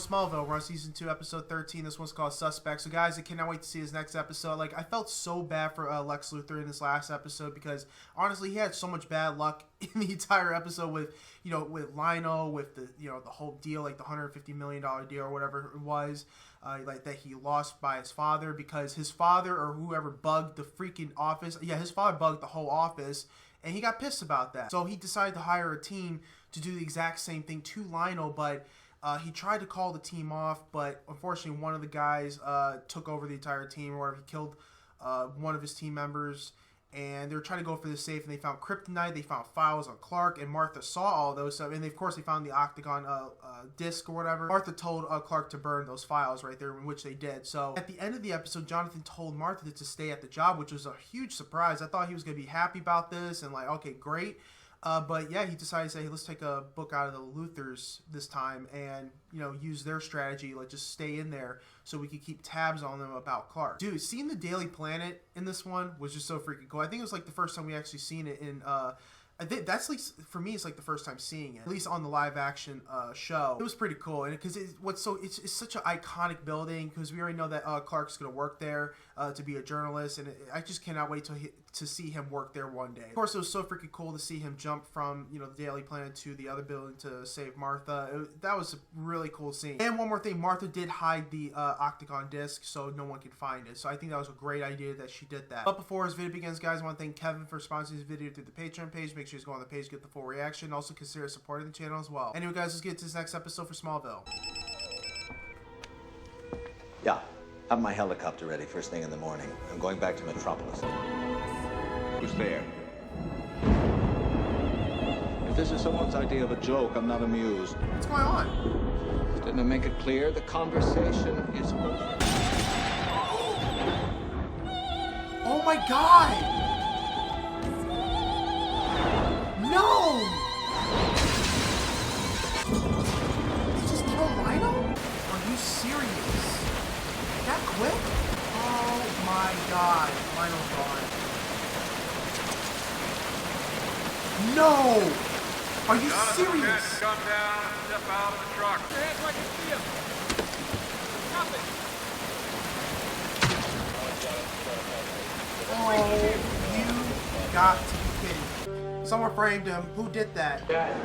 Smallville. We're on season 2, episode 13. This one's called Suspect. So, guys, I cannot wait to see his next episode. Like, I felt so bad for Lex Luthor in this last episode because, honestly, he had so much bad luck in the entire episode with, you know, with Lionel, with the, you know, the whole deal, like the $150 million deal or whatever it was, like that he lost by his father because his father or whoever bugged the freaking office. Yeah, his father bugged the whole office, and he got pissed about that. So he decided to hire a team to do the exact same thing to Lionel, but he tried to call the team off, but unfortunately one of the guys took over the entire team, or whatever. He killed one of his team members, and they were trying to go for the safe, and they found kryptonite, they found files on Clark, and Martha saw all those stuff, and of course they found the octagon disc or whatever. Martha told Clark to burn those files right there, which they did. So at the end of the episode, Jonathan told Martha to stay at the job, which was a huge surprise. I thought he was going to be happy about this, and like, okay, great. But yeah, he decided to say, hey, let's take a book out of the Luthors this time and, you know, use their strategy, like just stay in there so we could keep tabs on them about Clark. Dude, seeing the Daily Planet in this one was just so freaking cool. I think it was like the first time we actually seen it in, I think that's like, for me, it's like the first time seeing it, at least on the live action show. It was pretty cool, and because it's such an iconic building, because we already know that Clark's gonna work there to be a journalist, and I just cannot wait to see him work there one day. Of course, it was so freaking cool to see him jump from, you know, the Daily Planet to the other building to save Martha. That was a really cool scene. And one more thing, Martha did hide the octagon disc so no one could find it. So I think that was a great idea that she did that. But before this video begins, guys, I want to thank Kevin for sponsoring this video through the Patreon page. Make sure you go on the page, get the full reaction. Also consider supporting the channel as well. Anyway, guys, let's get to this next episode for Smallville. Yeah, have my helicopter ready first thing in the morning. I'm going back to Metropolis. Who's there? If this is someone's idea of a joke, I'm not amused. What's going on? Didn't I make it clear? The conversation is over. Oh my god! No! They just killed Lionel? Are you serious? That quick? Oh my god. Lionel's gone. No! Are you serious? Come down and step out of the truck. Your hands so I can see him. Stop it. Oh, you got to be kidding. Someone framed him. Who did that? Dad,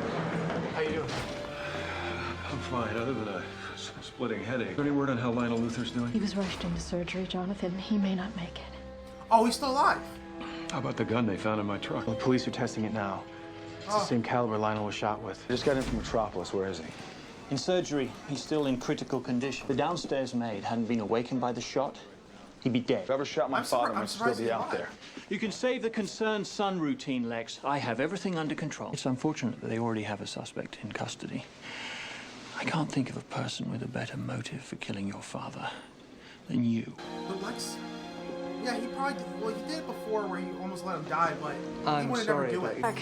how you doing? I'm fine, other than a splitting headache. Is there any word on how Lionel Luthor's doing? He was rushed into surgery, Jonathan. He may not make it. Oh, he's still alive. How about the gun they found in my truck? Well, the police are testing it now. It's the same caliber Lionel was shot with. I just got in from Metropolis. Where is he? In surgery. He's still in critical condition. The downstairs maid hadn't been awakened by the shot. He'd be dead. Whoever shot my father must still be out there. You can save the concerned son routine, Lex. I have everything under control. It's unfortunate that they already have a suspect in custody. I can't think of a person with a better motive for killing your father than you. But Lex... Yeah, he probably did. Well, he did it before where he almost let him die, but he would never do it. Mark,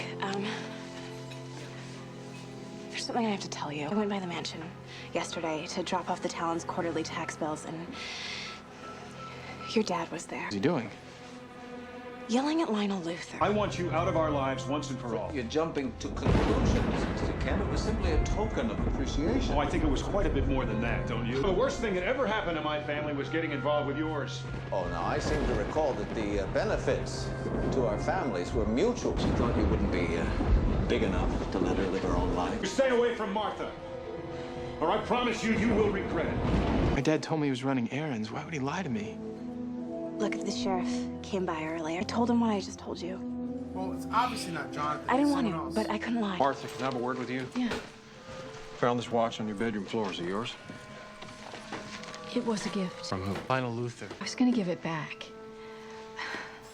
there's something I have to tell you. I went by the mansion yesterday to drop off the Talon's quarterly tax bills, and your dad was there. What's he doing? Yelling at Lionel Luthor. I want you out of our lives once and for all. You're jumping to conclusions, Mr. Kent. It was simply a token of appreciation. Oh, I think it was quite a bit more than that, don't you? The worst thing that ever happened to my family was getting involved with yours. Oh, now, I seem to recall that the benefits to our families were mutual. She thought you wouldn't be big enough to let her live her own life. You stay away from Martha, or I promise you, you will regret it. My dad told me he was running errands. Why would he lie to me? Look, if the sheriff came by earlier, I told him what I just told you. Well, it's obviously not Jonathan. I didn't It's want someone to, else. but I couldn't lie. Martha, can I have a word with you? Yeah. Found this watch on your bedroom floor. Is it yours? It was a gift. From who? Lionel Luthor. I was going to give it back.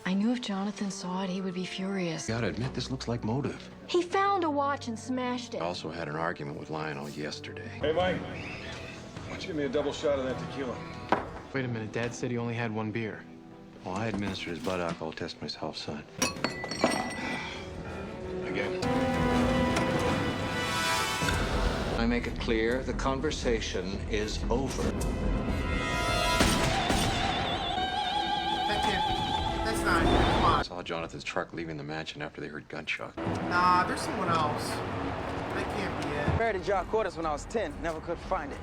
I knew if Jonathan saw it, he would be furious. Gotta admit, this looks like motive. He found a watch and smashed I it. also had an argument with Lionel yesterday. Hey, Mike. Why don't you give me a double shot of that tequila? Wait a minute. Dad said he only had one beer. Well, I administered his blood alcohol test myself, son. Again. I make it clear the conversation is over. That can't be. That's not. Come on. I saw Jonathan's truck leaving the mansion after they heard gunshots. Nah, there's someone else. That can't be it. Married at Jaw Quarters when I was 10. Never could find it.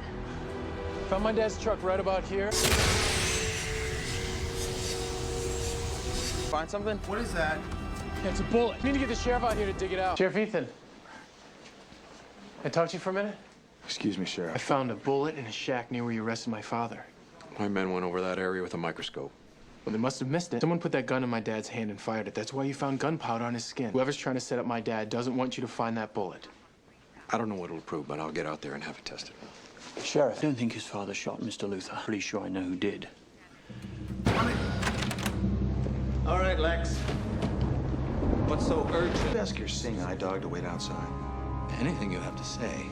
Found my dad's truck right about here. Find something? What is that? Yeah, it's a bullet. We need to get the sheriff out here to dig it out. Sheriff Ethan. Can I talk to you for a minute? Excuse me, Sheriff. I found a bullet in a shack near where you arrested my father. My men went over that area with a microscope. Well, they must have missed it. Someone put that gun in my dad's hand and fired it. That's why you found gunpowder on his skin. Whoever's trying to set up my dad doesn't want you to find that bullet. I don't know what it'll prove, but I'll get out there and have it tested. Sheriff, I don't think his father shot Mr. Luther. Pretty sure I know who did. All right, Lex. What's so urgent? Ask your SINGH dog to wait outside. Anything you have to say,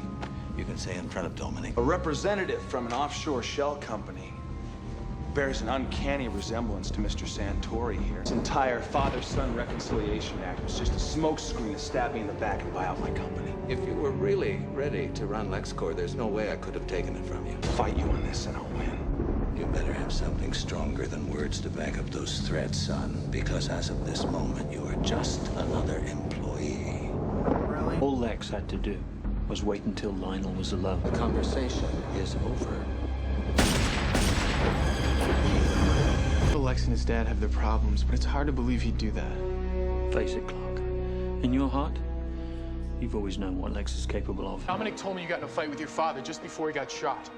you can say in front of Dominic. A representative from an offshore shell company bears an uncanny resemblance to Mr. Santori here. This entire father-son reconciliation act was just a smokescreen to stab me in the back and buy out my company. If you were really ready to run LexCorp, there's no way I could have taken it from you. Fight you on this and I'll win. You better have something stronger than words to back up those threats, son. Because as of this moment, you are just another employee. Really? All Lex had to do was wait until Lionel was alone. The conversation is over. Lex and his dad have their problems, but it's hard to believe he'd do that. Face it, Clark. In your heart, you've always known what Lex is capable of. Dominic told me you got in a fight with your father just before he got shot.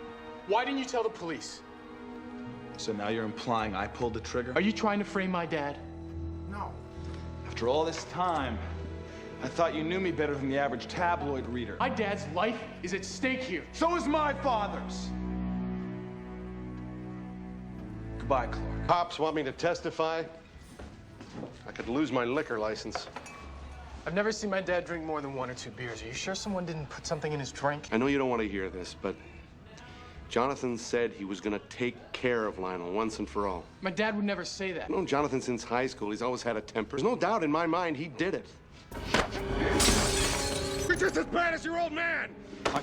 Why didn't you tell the police? So now you're implying I pulled the trigger? Are you trying to frame my dad? No. After all this time, I thought you knew me better than the average tabloid reader. My dad's life is at stake here. So is my father's. Goodbye, Clark. Cops want me to testify? I could lose my liquor license. I've never seen my dad drink more than 1 or 2 beers. Are you sure someone didn't put something in his drink? I know you don't want to hear this, but Jonathan said he was going to take care of Lionel once and for all. My dad would never say that. I've known Jonathan since high school. He's always had a temper. There's no doubt in my mind he did it. You're just as bad as your old man!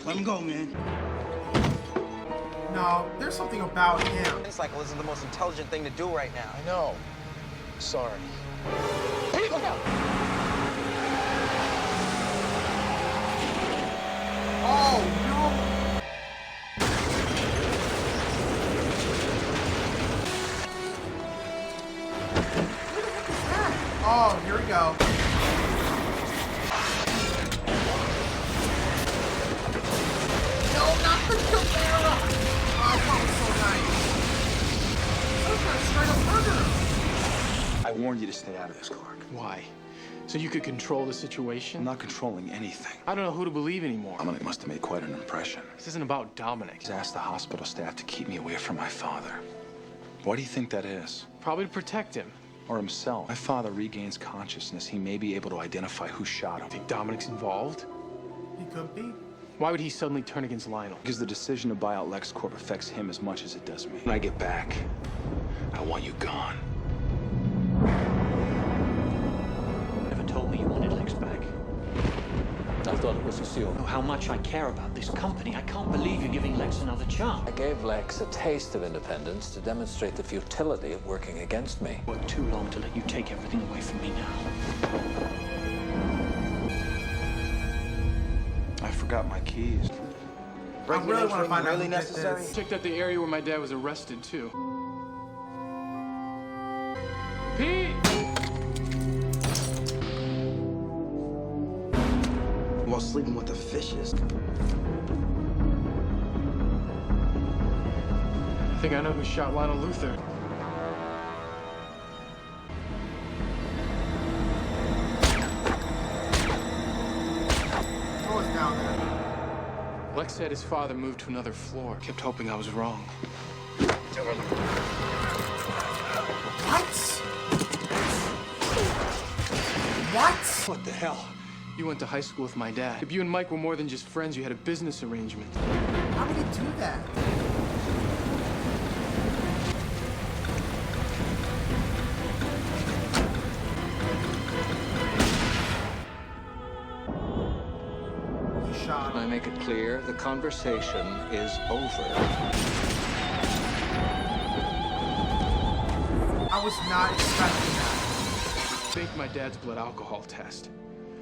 Let him go, man. No, there's something about him. Cycle isn't the most intelligent thing to do right now. I know. Sorry. Hey, look out! Oh, no! Oh, here we go. No, not the Camara! Oh, that was so nice. That was straight up murder. I warned you to stay out of this, Clark. Why? So you could control the situation? I'm not controlling anything. I don't know who to believe anymore. Dominic must have made quite an impression. This isn't about Dominic. He's asked the hospital staff to keep me away from my father. Why do you think that is? Probably to protect him. Or himself. My father regains consciousness. He may be able to identify who shot him. Think Dominic's involved? He could be. Why would he suddenly turn against Lionel? Because the decision to buy out LexCorp affects him as much as it does me. When I get back, I want you gone. Never told me you wanted Lex back. I thought it was assumed. Oh, how much I care about this company. I can't believe you're giving Lex another chance. I gave Lex a taste of independence to demonstrate the futility of working against me. It worked too long to let you take everything away from me now. I forgot my keys. I really want to find out really who did necessary? this. Checked out the area where my dad was arrested, too. Pete! While sleeping with the fishes. I think I know who shot Lionel Luther. What was down there? Lex said his father moved to another floor. Kept hoping I was wrong. What? What? What the hell? You went to high school with my dad. If you and Mike were more than just friends, you had a business arrangement. How did he do that? He shot Can I him. make it clear? The conversation is over. I was not expecting that. Faked my dad's blood alcohol test.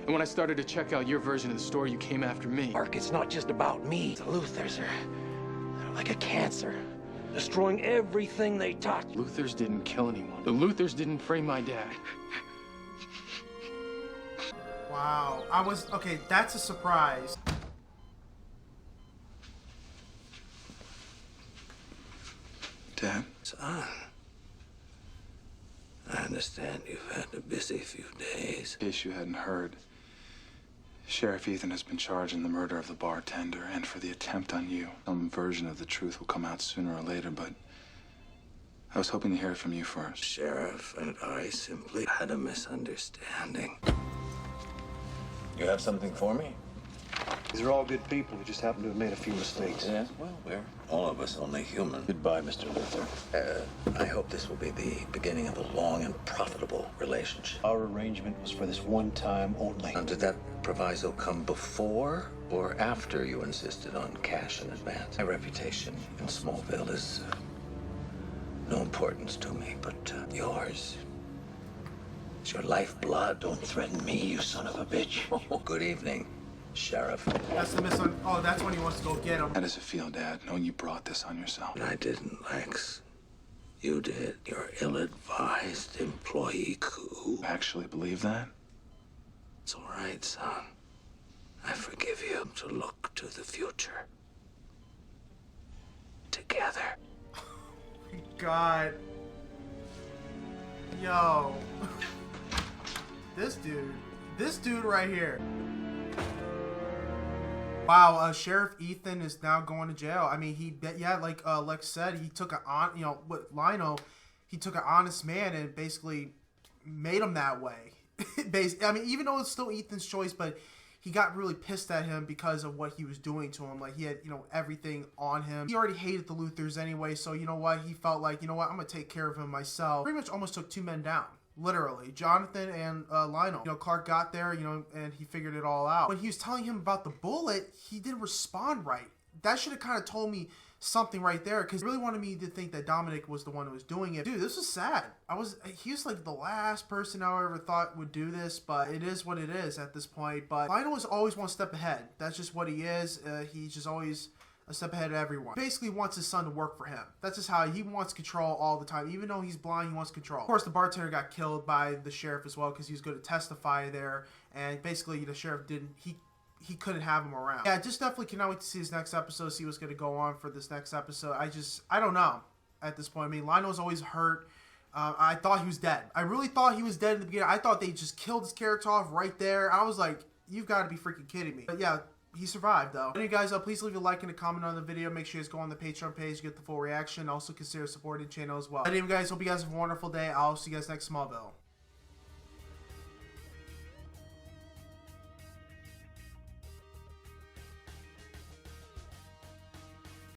And when I started to check out your version of the story, you came after me. Mark, it's not just about me. The Luthers are like a cancer, destroying everything they touch. Luthers didn't kill anyone. The Luthers didn't frame my dad. Wow. Okay, that's a surprise. Dad? Son, I understand you've had a busy few days. In case you hadn't heard, Sheriff Ethan has been charged in the murder of the bartender and for the attempt on you. Some version of the truth will come out sooner or later, but I was hoping to hear it from you first. Sheriff and I simply had a misunderstanding. You have something for me? These are all good people who just happen to have made a few mistakes. Yes, well, we're all of us only human. Goodbye, Mr. Luther. I hope this will be the beginning of a long and profitable relationship. Our arrangement was for this one time only. Now, did that proviso come before or after you insisted on cash in advance? My reputation in Smallville is no importance to me, but yours. It's your lifeblood. Don't threaten me, you son of a bitch. Good evening, Sheriff. That's the oh, that's when he wants to go get him. How does it feel, Dad, knowing you brought this on yourself? I didn't, Lex. You did. Your ill-advised employee coup. You actually believe that? It's all right, son. I forgive you. To look to the future. Together. God. Yo. This dude right here. Wow, Sheriff Ethan is now going to jail. I mean, like Lex said, he took he took an honest man and basically made him that way. I mean, even though it's still Ethan's choice, but he got really pissed at him because of what he was doing to him. Like, he had, everything on him. He already hated the Luthers anyway, so you know what? He felt like, you know what? I'm going to take care of him myself. Pretty much almost took 2 men down. Literally. Jonathan and Lionel. Clark got there, and he figured it all out. When he was telling him about the bullet, he didn't respond right. That should have kind of told me something right there, because he really wanted me to think that Dominic was the one who was doing it. Dude, this was sad. He was like the last person I ever thought would do this, but it is what it is at this point. But Lionel is always one step ahead. That's just what he is. He's just always a step ahead of everyone. Basically wants his son to work for him. That's just how he wants control all the time. Even though he's blind, he wants control. Of course, the bartender got killed by the sheriff as well, because he was going to testify there, and basically the sheriff he couldn't have him around. Yeah, just definitely cannot wait to see his next episode, see what's going to go on for this next episode. I don't know at this point. I mean, Lionel's always hurt. I thought he was dead. I really thought he was dead in the beginning. I thought they just killed his character off right there. I was like, you've got to be freaking kidding me. But yeah, he survived though. Anyway guys, please leave a like and a comment on the video. Make sure you guys go on the Patreon page to get the full reaction. Also consider supporting the channel as well. Anyway guys, hope you guys have a wonderful day. I'll see you guys next Smallville.